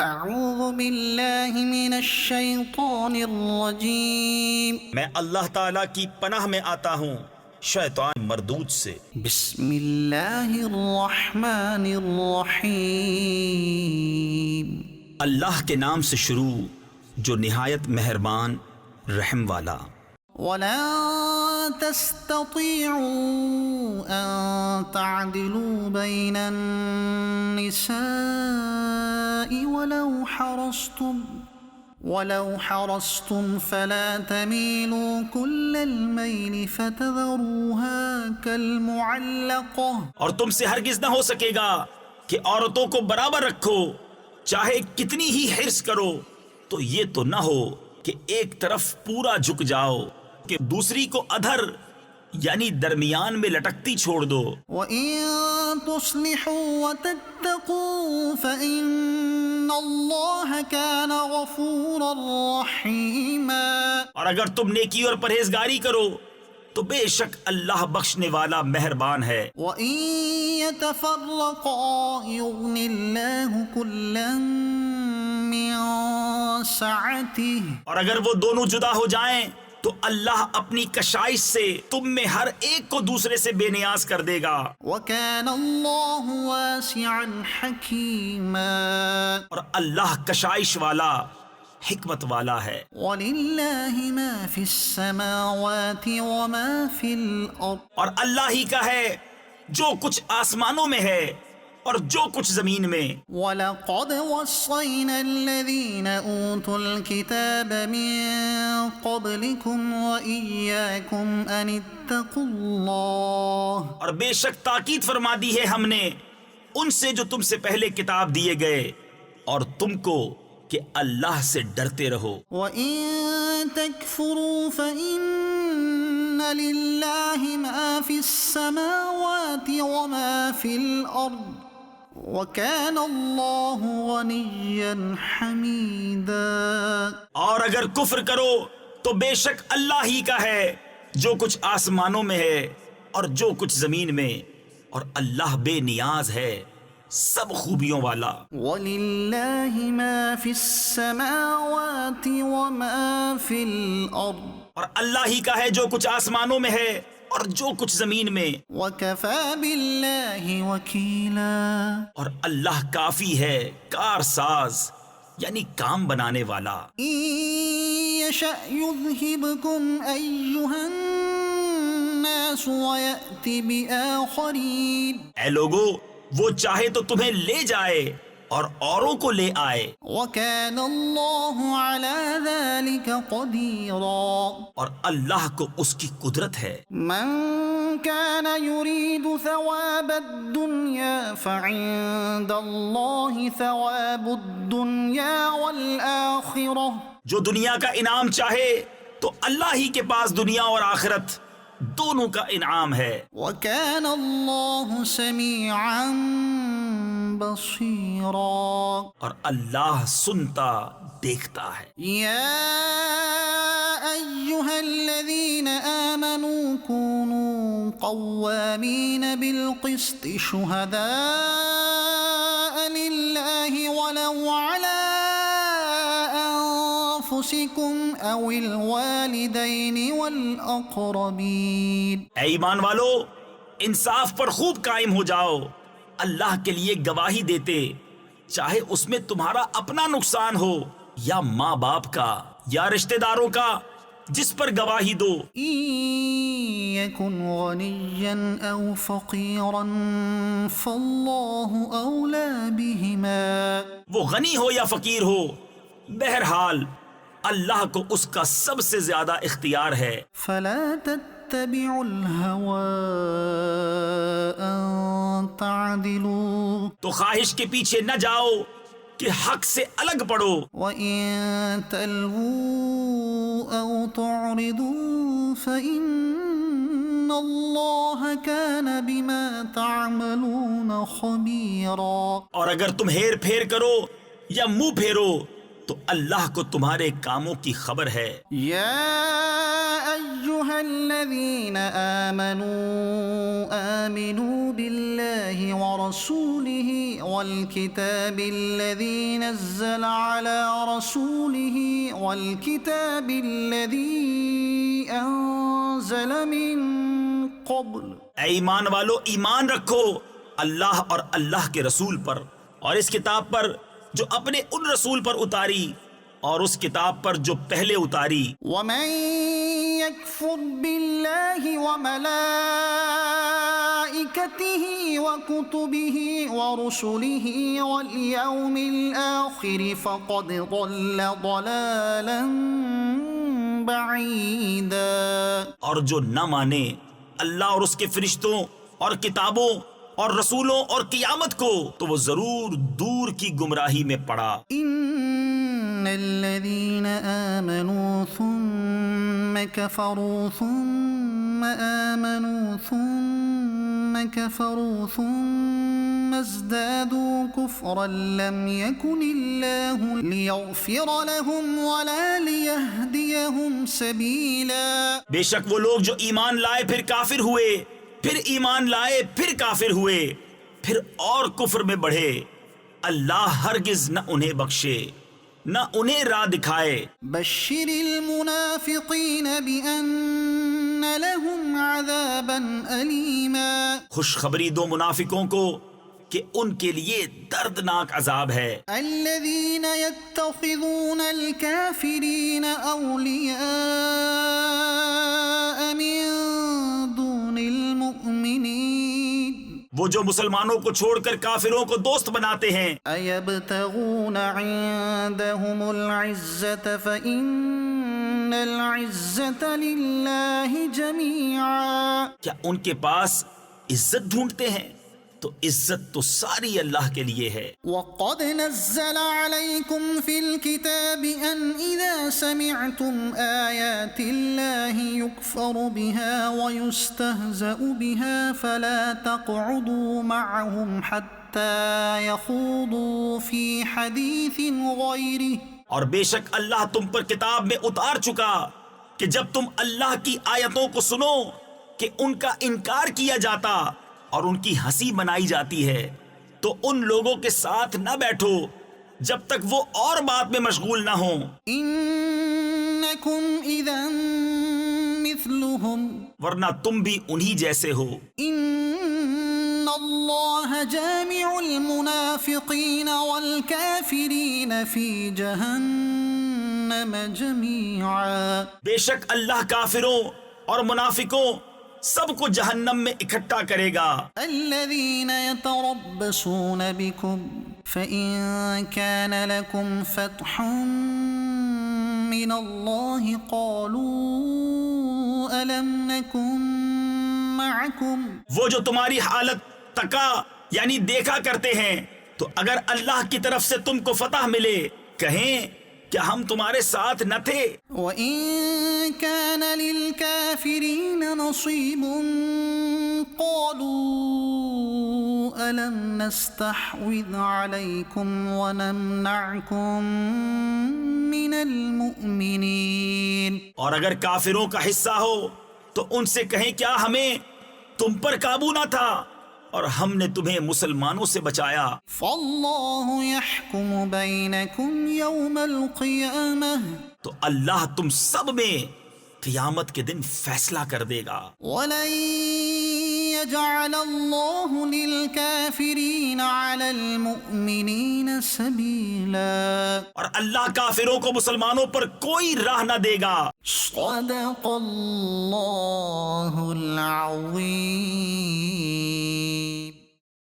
اعوذ باللہ من الشیطان الرجیم، میں اللہ تعالیٰ کی پناہ میں آتا ہوں شیطان مردود سے۔ بسم اللہ الرحمن الرحیم، اللہ کے نام سے شروع جو نہایت مہربان رحم والا۔ وَلَن تَسْتَطِيعُوا أَن تَعْدِلُوا بَيْنَ النِّسَاءِ وَلَوْ حَرَصْتُمْ فَلَا تَمِيلُوا كُلَّ الْمَيْلِ فَتَذَرُوهَا كَالْمُعَلَّقَةِ، اور تم سے ہرگز نہ ہو سکے گا کہ عورتوں کو برابر رکھو، چاہے کتنی ہی حرص کرو تو یہ تو نہ ہو کہ ایک طرف پورا جھک جاؤ کہ دوسری کو ادھر یعنی درمیان میں لٹکتی چھوڑ دو۔ وَإِن تُصْلِحُوا وَتَتَّقُوا فَإِنَّ اللَّهَ كَانَ غَفُورًا رَحِيمًا، اور اگر تم نیکی اور پرہیزگاری کرو تو بے شک اللہ بخشنے والا مہربان ہے۔ وَإِن يَتَفَرَّقَا يُغْنِ اللَّهُ كُلًّا مِّن سَعَتِهِ، اور اگر وہ دونوں جدا ہو جائیں تو اللہ اپنی کشائش سے تم میں ہر ایک کو دوسرے سے بے نیاز کر دے گا۔ وَكَانَ اللَّهُ وَاسِعًا حَكِيمًا، اور اللہ کشائش والا حکمت والا ہے۔ وَلِلَّهِ مَا فِي السَّمَاوَاتِ وَمَا فِي الْأَرْضِ، اور اللہ ہی کا ہے جو کچھ آسمانوں میں ہے اور جو کچھ زمین میں۔ وَلَقَدْ وَصَّيْنَا الَّذِينَ أُوتُوا الْكِتَابَ مِن قَبْلِكُمْ وَإِيَّاكُمْ أَنِ اتَّقُوا اللَّهَ، اور بے شک تاکید فرما دی ہے ہم نے ان سے جو تم سے پہلے کتاب دیے گئے اور تم کو کہ اللہ سے ڈرتے رہو۔ وَإِن تَكْفُرُوا فَإِنَّ لِلَّهِ مَا فِي السَّمَاوَاتِ وَمَا فِي الْأَرْضِ، وَكَانَ اللَّهُ غَنِيًّا حَمِيدًا، اور اگر کفر کرو تو بے شک اللہ ہی کا ہے جو کچھ آسمانوں میں ہے اور جو کچھ زمین میں، اور اللہ بے نیاز ہے سب خوبیوں والا۔ وَلِلَّهِ مَا فِي السَّمَاوَاتِ وَمَا فِي الْأَرْضِ، اور اللہ ہی کا ہے جو کچھ آسمانوں میں ہے اور جو کچھ زمین میں، وَكَفَى بِاللَّهِ وَكِيلًا، اور اللہ کافی ہے کار ساز یعنی کام بنانے والا۔ إِن يَشَأْ يُذْهِبْكُمْ أَيُّهَا النَّاسُ وَيَأْتِ بِآخَرِينَ، اے لوگو وہ چاہے تو تمہیں لے جائے اور اوروں کو لے آئے، وَكَانَ اللَّهُ عَلَى ذَلِكَ قَدِيرًا، اور اللہ کو اس کی قدرت ہے۔ مَن كَانَ يُرِيدُ ثَوَابَ الدُّنْيَا فَعِندَ اللَّهِ ثَوَابُ الدُّنْيَا وَالْآخِرَةِ، جو دنیا کا انعام چاہے تو اللہ ہی کے پاس دنیا اور آخرت دونوں کا انعام ہے۔ وَكَانَ اللَّهُ سَمِيعًا بَصِيرًا، اور اللہ سنتا دیکھتا ہے۔ يَا أَيُّهَا الَّذِينَ آمَنُوا كُونُوا قَوَّامِينَ بِالْقِسْطِ شُهَدَاءَ لِلَّهِ وَلَوْ عَلَى أَنفُسِكُمْ أَوِ الْوَالِدَيْنِ وَالْأَقْرَبِينَ، اے ایمان والو انصاف پر خوب قائم ہو جاؤ، اللہ کے لیے گواہی دیتے چاہے اس میں تمہارا اپنا نقصان ہو یا ماں باپ کا یا رشتہ داروں کا جس پر گواہی دو۔ إِن يَكُنْ غَنِيًّا أَوْ فَقِيرًا فَاللَّهُ أَوْلَى بِهِمَا، وہ غنی ہو یا فقیر ہو بہرحال اللہ کو اس کا سب سے زیادہ اختیار ہے۔ فَلَا تَتَّبِعُوا الْهَوَىٰ أَن تَعْدِلُوا، تو خواہش کے پیچھے نہ جاؤ کہ حق سے الگ پڑو، وَإِن تَلْوُوا أَوْ تُعْرِضُوا فَإِنَّ اللَّهَ كَانَ بِمَا تَعْمَلُونَ خَبِيرًا، اور اگر تم ہیر پھیر کرو یا منہ پھیرو تو اللہ کو تمہارے کاموں کی خبر ہے۔ يَا أَيُّهَا أيها الذين آمنوا آمنوا بالله ورسوله والكتاب الذي نزل على رسوله والكتاب الذي أنزل من قبل. اے ایمان والو، ایمان رکھو اللہ اور اللہ کے رسول پر اور اس کتاب پر جو اپنے ان رسول پر اتاری اور اس کتاب پر جو پہلے اتاری. ومن يكفر بالله وملائكته وكتبه ورسله واليوم الآخر فقد ضل ضلالا بعيدا. اور جو نہ مانے اللہ اور اس کے فرشتوں اور کتابوں اور رسولوں اور قیامت کو تو وہ ضرور دور کی گمراہی میں پڑا. ان الذين آمنوا ثم كفروا ثم آمنوا ثم كفروا ثم ازدادوا كفرا لم يكن الله ليغفر لهم ولا ليهديهم سبيلا. بے شک وہ لوگ جو ایمان لائے پھر کافر ہوئے، پھر ایمان لائے پھر کافر ہوئے، پھر اور کفر میں بڑھے، اللہ ہرگز نہ انہیں بخشے نہ انہیں راہ دکھائے. بشر المنافقین بأن لهم عذابا ألیما. خوشخبری دو منافقوں کو کہ ان کے لیے دردناک عذاب ہے. الذین یتخذون الکافرین اولیاء من دون المؤمنین. وہ جو مسلمانوں کو چھوڑ کر کافروں کو دوست بناتے ہیں. ایبتغون عندهم العزة فإن العزة للہ جمیعا. کیا ان کے پاس عزت ڈھونڈتے ہیں؟ تو عزت تو ساری اللہ کے لیے ہے. وقد نزل عليكم في الكتاب أن إذا سمعتم آيات الله يكفر بها ويستهزأ بها فلا تقعدوا معهم حتى يخوضوا في حديث غيره. اور بے شک اللہ تم پر کتاب میں اتار چکا کہ جب تم اللہ کی آیتوں کو سنو کہ ان کا انکار کیا جاتا اور ان کی ہنسی بنائی جاتی ہے تو ان لوگوں کے ساتھ نہ بیٹھو جب تک وہ اور بات میں مشغول نہ ہوں. انکم اذا مثلهم. ورنہ تم بھی انہی جیسے ہو. ان اللہ جامع المنافقین والکافرین فی جہنم جمیعا. بے شک اللہ کافروں اور منافقوں سب کو جہنم میں اکٹھا کرے گا. الذین یتربصون بکم فإن كان لكم فتح من اللہ قالوا ألم نكن معكم. وہ جو تمہاری حالت تکا یعنی دیکھا کرتے ہیں تو اگر اللہ کی طرف سے تم کو فتح ملے کہیں کیا ہم تمہارے ساتھ نہ تھے. وَإِن كَانَ لِلْكَافِرِينَ نَصِيبٌ قَالُوا أَلَمْ نَسْتَحْوِذْ عَلَيْكُمْ وَنَمْنَعْكُمْ مِنَ الْمُؤْمِنِينَ. اور اگر کافروں کا حصہ ہو تو ان سے کہیں کیا ہمیں تم پر قابو نہ تھا اور ہم نے تمہیں مسلمانوں سے بچایا. فَاللَّهُ يَحْكُمُ بَيْنَكُمْ يَوْمَ الْقِيَامَةِ. تو اللہ تم سب میں قیامت کے دن فیصلہ کر دے گا. وَلَن يَجْعَلَ اللَّهُ لِلْكَافِرِينَ عَلَى الْمُؤْمِنِينَ سَبِيلًا. اور اللہ کافروں کو مسلمانوں پر کوئی راہ نہ دے گا. صدق اللہ العظیم.